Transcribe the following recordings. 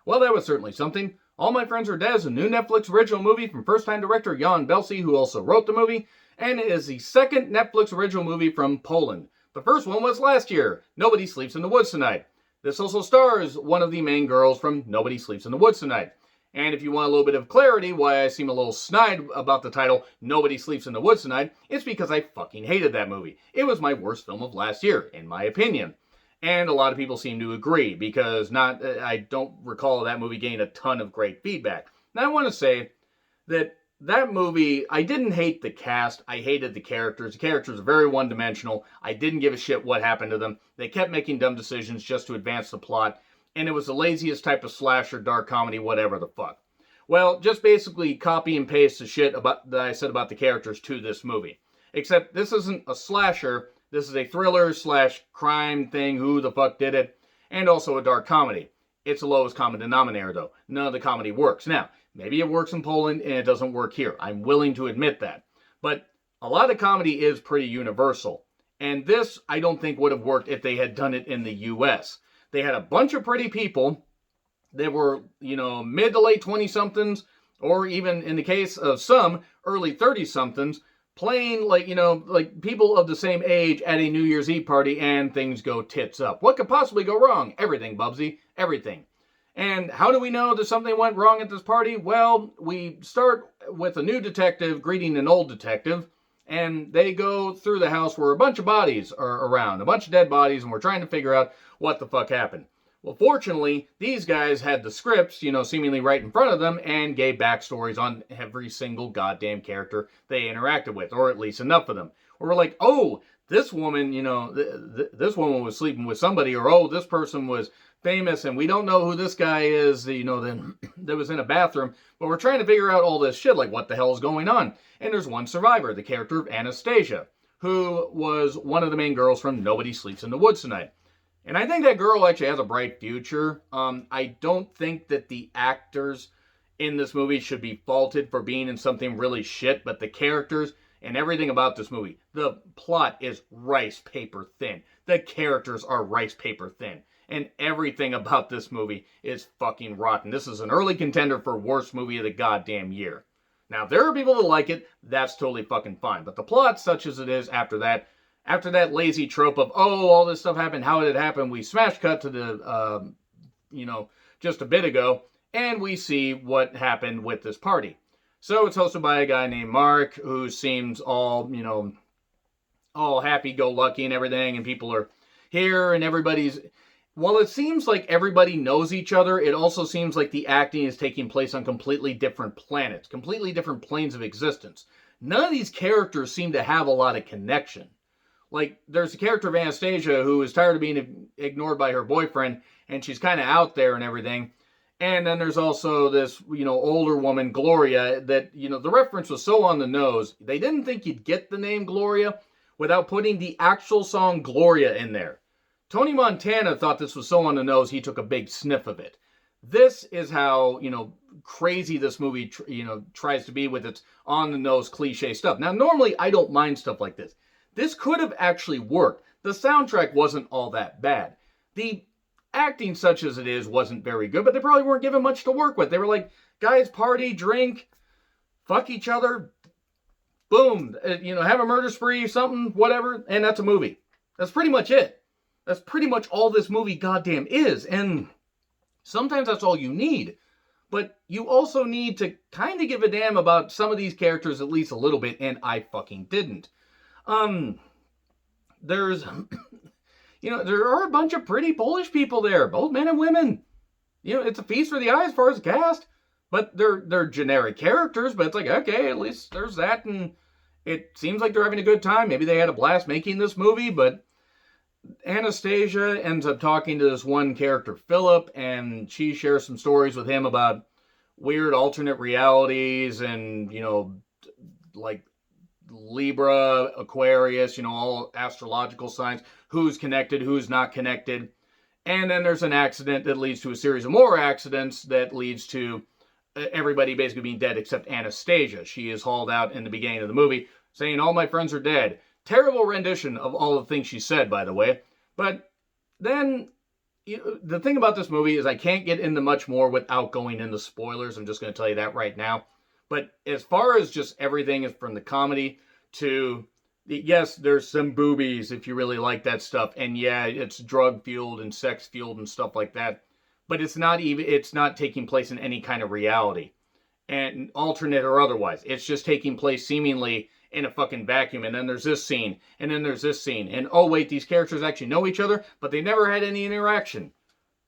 Well, that was certainly something. All My Friends Are Dead is a new Netflix original movie from first-time director Jan Belsi, who also wrote the movie, and it is the second Netflix original movie from Poland. The first one was last year, Nobody Sleeps in the Woods Tonight. This also stars one of the main girls from Nobody Sleeps in the Woods Tonight. And if you want a little bit of clarity why I seem a little snide about the title Nobody Sleeps in the Woods Tonight, it's because I fucking hated that movie. It was my worst film of last year, in my opinion. And a lot of people seem to agree, because I don't recall that movie getting a ton of great feedback. Now I want to say that movie, I didn't hate the cast, I hated the characters. The characters are very one-dimensional. I didn't give a shit what happened to them. They kept making dumb decisions just to advance the plot. And it was the laziest type of slasher, dark comedy, whatever the fuck. Well, just basically copy and paste the shit that I said about the characters to this movie. Except this isn't a slasher, this is a thriller / crime thing, who the fuck did it, and also a dark comedy. It's the lowest common denominator though. None of the comedy works. Now, maybe it works in Poland and it doesn't work here. I'm willing to admit that. But a lot of comedy is pretty universal. And this, I don't think would have worked if they had done it in the US. They had a bunch of pretty people that were, mid to late 20-somethings, or even in the case of some, early 30-somethings, playing like people of the same age at a New Year's Eve party, and things go tits up. What could possibly go wrong? Everything, Bubsy. Everything. And how do we know that something went wrong at this party? Well, we start with a new detective greeting an old detective, and they go through the house where a bunch of bodies are around, a bunch of dead bodies, and we're trying to figure out what the fuck happened. Well, fortunately, these guys had the scripts, seemingly right in front of them, and gave backstories on every single goddamn character they interacted with, or at least enough of them. Where we're like, oh, this woman, this woman was sleeping with somebody, or oh, this person was famous, and we don't know who this guy is, that was in a bathroom, but we're trying to figure out all this shit, like what the hell is going on. And there's one survivor, the character of Anastasia, who was one of the main girls from Nobody Sleeps in the Woods Tonight. And I think that girl actually has a bright future. I don't think that the actors in this movie should be faulted for being in something really shit, but the characters and everything about this movie, the plot is rice paper thin. The characters are rice paper thin. And everything about this movie is fucking rotten. This is an early contender for worst movie of the goddamn year. Now, if there are people that like it, that's totally fucking fine. But the plot, such as it is after that lazy trope of, oh, all this stuff happened, how did it happen? We smash cut to the, just a bit ago, and we see what happened with this party. So it's hosted by a guy named Mark, who seems all happy-go-lucky and everything, and people are here, and while it seems like everybody knows each other, it also seems like the acting is taking place on completely different planets, completely different planes of existence. None of these characters seem to have a lot of connection. Like, there's a character of Anastasia who is tired of being ignored by her boyfriend, and she's kind of out there and everything. And then there's also this, older woman, Gloria, that, the reference was so on the nose. They didn't think you'd get the name Gloria without putting the actual song Gloria in there. Tony Montana thought this was so on the nose, he took a big sniff of it. This is how, crazy this movie, tries to be with its on-the-nose cliche stuff. Now, normally, I don't mind stuff like this. This could have actually worked. The soundtrack wasn't all that bad. The acting, such as it is, wasn't very good, but they probably weren't given much to work with. They were like, guys, party, drink, fuck each other, boom, have a murder spree, something, whatever, and that's a movie. That's pretty much it. That's pretty much all this movie goddamn is, and sometimes that's all you need. But you also need to kind of give a damn about some of these characters at least a little bit, and I fucking didn't. There's, there are a bunch of pretty Polish people there, both men and women. It's a feast for the eye as far as the cast. But they're generic characters, but it's like, okay, at least there's that, and it seems like they're having a good time. Maybe they had a blast making this movie, but Anastasia ends up talking to this one character, Philip, and she shares some stories with him about weird alternate realities and, like Libra, Aquarius, all astrological signs, who's connected, who's not connected. And then there's an accident that leads to a series of more accidents that leads to everybody basically being dead except Anastasia. She is hauled out in the beginning of the movie saying, all my friends are dead. Terrible rendition of all the things she said, by the way. But then the thing about this movie is I can't get into much more without going into spoilers. I'm just going to tell you that right now. But as far as just everything is from the comedy to, yes, there's some boobies if you really like that stuff. And yeah, it's drug fueled and sex fueled and stuff like that. But it's not taking place in any kind of reality, and alternate or otherwise. It's just taking place seemingly in a fucking vacuum. And then there's this scene, and then there's this scene, and oh wait, these characters actually know each other, but they never had any interaction.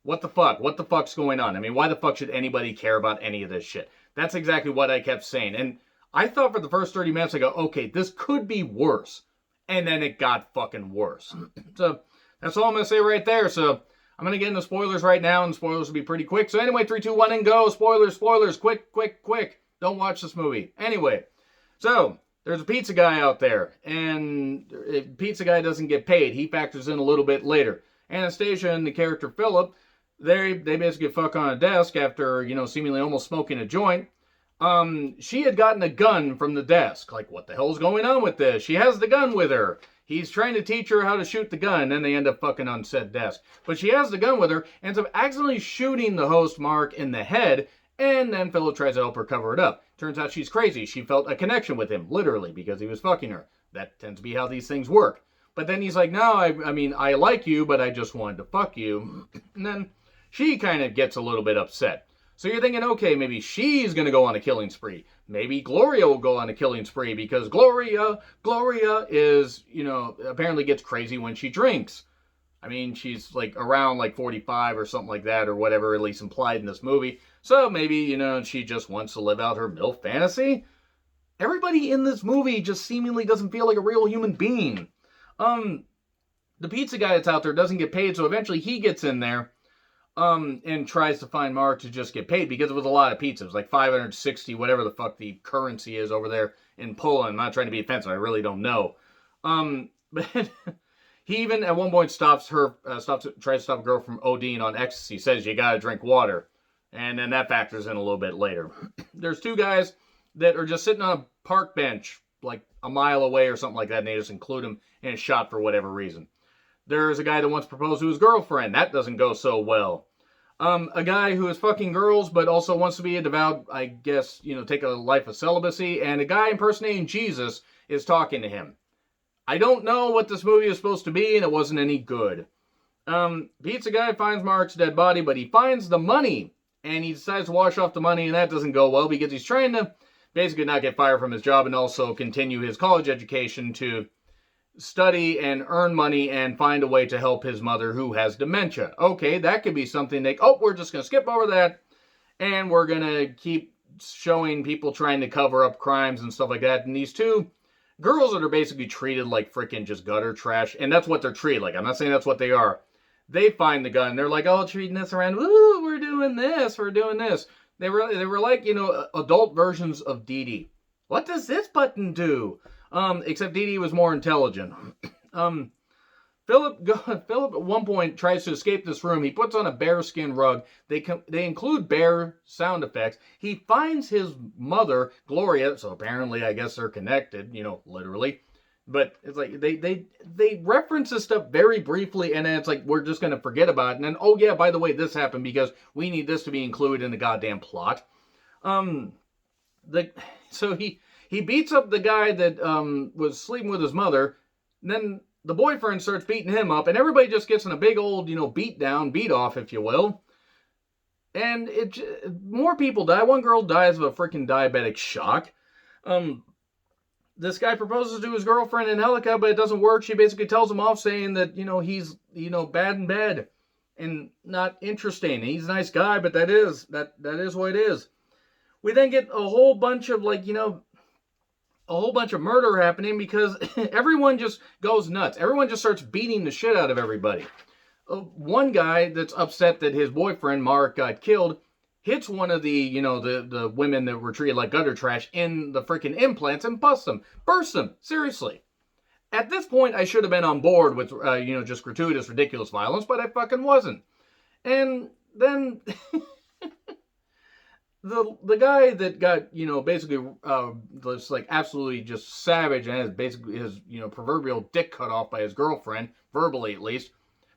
What the fuck? What the fuck's going on? I mean, why the fuck should anybody care about any of this shit? That's exactly what I kept saying. And I thought for the first 30 minutes, I go, okay, this could be worse. And then it got fucking worse. So that's all I'm going to say right there. So I'm going to get into spoilers right now, and spoilers will be pretty quick. So anyway, 3, 2, 1, and go. Spoilers, spoilers, quick, quick, quick. Don't watch this movie. Anyway, so there's a pizza guy out there, and the pizza guy doesn't get paid. He factors in a little bit later. Anastasia and the character Philip, they basically fuck on a desk after, seemingly almost smoking a joint. She had gotten a gun from the desk. Like, what the hell's going on with this? She has the gun with her. He's trying to teach her how to shoot the gun, and then they end up fucking on said desk. But she has the gun with her, ends up accidentally shooting the host, Mark, in the head, and then Philip tries to help her cover it up. Turns out she's crazy. She felt a connection with him, literally, because he was fucking her. That tends to be how these things work. But then he's like, no, I mean, I like you, but I just wanted to fuck you. And then she kind of gets a little bit upset. So you're thinking, okay, maybe she's going to go on a killing spree. Maybe Gloria will go on a killing spree because Gloria is, apparently gets crazy when she drinks. I mean, she's like around like 45 or something like that or whatever, at least implied in this movie. So maybe, she just wants to live out her MILF fantasy. Everybody in this movie just seemingly doesn't feel like a real human being. The pizza guy that's out there doesn't get paid, so eventually he gets in there. And tries to find Mark to just get paid because it was a lot of pizza. It was like 560, whatever the fuck the currency is over there in Poland. I'm not trying to be offensive. I really don't know. But he even at one point tries to stop a girl from ODing on ecstasy. Says you gotta drink water, and then that factors in a little bit later. There's two guys that are just sitting on a park bench like a mile away or something like that, and they just include him in a shot for whatever reason. There's a guy that wants to propose to his girlfriend. That doesn't go so well. A guy who is fucking girls, but also wants to be a devout, I guess, take a life of celibacy. And a guy impersonating Jesus is talking to him. I don't know what this movie is supposed to be, and it wasn't any good. Pizza guy finds Mark's dead body, but he finds the money. And he decides to wash off the money, and that doesn't go well because he's trying to basically not get fired from his job and also continue his college education to study and earn money and find a way to help his mother who has dementia. Okay, that could be something we're just going to skip over that and we're going to keep showing people trying to cover up crimes and stuff like that. And these two girls that are basically treated like freaking just gutter trash, and that's what they're treated like. I'm not saying that's what they are. They find the gun. They're like, oh, treating this around. Woo, we're doing this. We're doing this. They were like, adult versions of Dee Dee. What does this button do? Except Dee Dee was more intelligent. Philip at one point tries to escape this room. He puts on a bearskin rug. They include bear sound effects. He finds his mother, Gloria, so apparently I guess they're connected, literally. But it's like they reference this stuff very briefly, and then it's like we're just gonna forget about it. And then, oh yeah, by the way, this happened because we need this to be included in the goddamn plot. So he beats up the guy that was sleeping with his mother. And then the boyfriend starts beating him up, and everybody just gets in a big old, beat off, if you will. And more people die. One girl dies of a freaking diabetic shock. This guy proposes to his girlfriend Angelica, but it doesn't work. She basically tells him off, saying that he's bad in bed and not interesting. He's a nice guy, but that is what it is. We then get a whole bunch of a whole bunch of murder happening because everyone just goes nuts. Everyone just starts beating the shit out of everybody. One guy that's upset that his boyfriend, Mark, got killed, hits one of the, the women that were treated like gutter trash in the freaking implants and bursts them, seriously. At this point, I should have been on board with, just gratuitous, ridiculous violence, but I fucking wasn't. And then the guy that got, basically, just like absolutely just savage and has basically his, proverbial dick cut off by his girlfriend, verbally at least,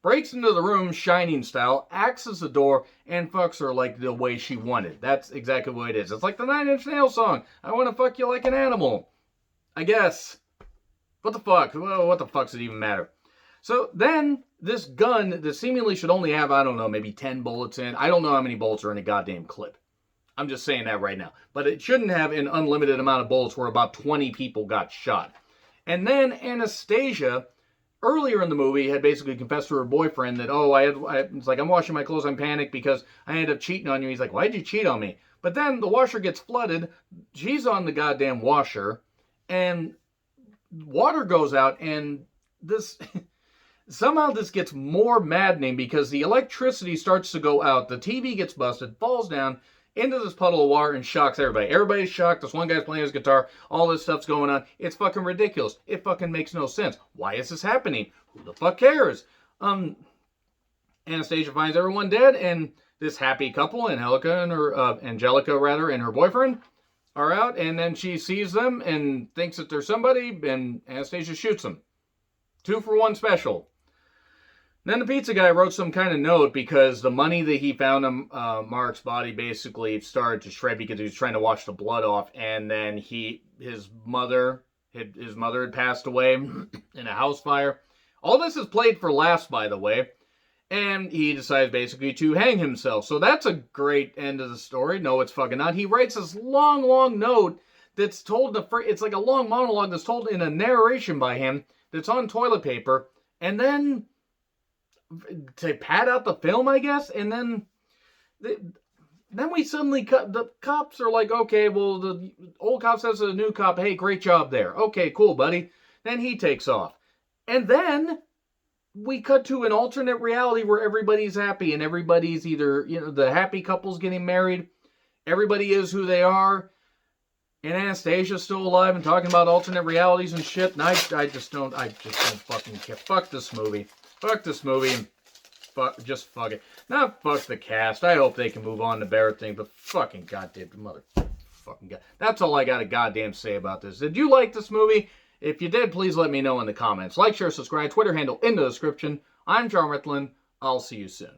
breaks into the room Shining style, axes the door, and fucks her like the way she wanted. That's exactly what it is. It's like the Nine Inch Nails song. I want to fuck you like an animal. I guess. What the fuck? Well, what the fuck does it even matter? So then, this gun that seemingly should only have, I don't know, maybe 10 bullets in. I don't know how many bullets are in a goddamn clip. I'm just saying that right now. But it shouldn't have an unlimited amount of bullets where about 20 people got shot. And then Anastasia, earlier in the movie, had basically confessed to her boyfriend that, it's like, I'm washing my clothes, I'm panicked because I ended up cheating on you. He's like, why'd you cheat on me? But then the washer gets flooded. She's on the goddamn washer. And water goes out, and this... Somehow this gets more maddening because the electricity starts to go out. The TV gets busted, falls down into this puddle of water, and shocks everybody. Everybody's shocked. This one guy's playing his guitar. All this stuff's going on. It's fucking ridiculous. It fucking makes no sense. Why is this happening? Who the fuck cares? Anastasia finds everyone dead, and this happy couple, Angelica and her boyfriend, are out, and then she sees them and thinks that they're somebody, and Anastasia shoots them. 2-for-1 special. Then the pizza guy wrote some kind of note because the money that he found in Mark's body basically started to shred because he was trying to wash the blood off, and then his mother had passed away in a house fire. All this is played for laughs, by the way, and he decides basically to hang himself. So that's a great end of the story. No, it's fucking not. He writes this long, long note that's told it's like a long monologue that's told in a narration by him that's on toilet paper, and then to pad out the film, I guess, and then we suddenly the cops are like, okay, well, the old cop says to the new cop, hey, great job there. Okay, cool, buddy. Then he takes off. And then we cut to an alternate reality where everybody's happy and everybody's either, the happy couple's getting married, everybody is who they are, and Anastasia's still alive and talking about alternate realities and shit, and I just don't fucking care. Fuck this movie. Fuck this movie. Fuck it. Not fuck the cast. I hope they can move on to better things, but fucking goddamn motherfucking god. That's all I got to goddamn say about this. Did you like this movie? If you did, please let me know in the comments. Like, share, subscribe, Twitter handle in the description. I'm John Ritlin. I'll see you soon.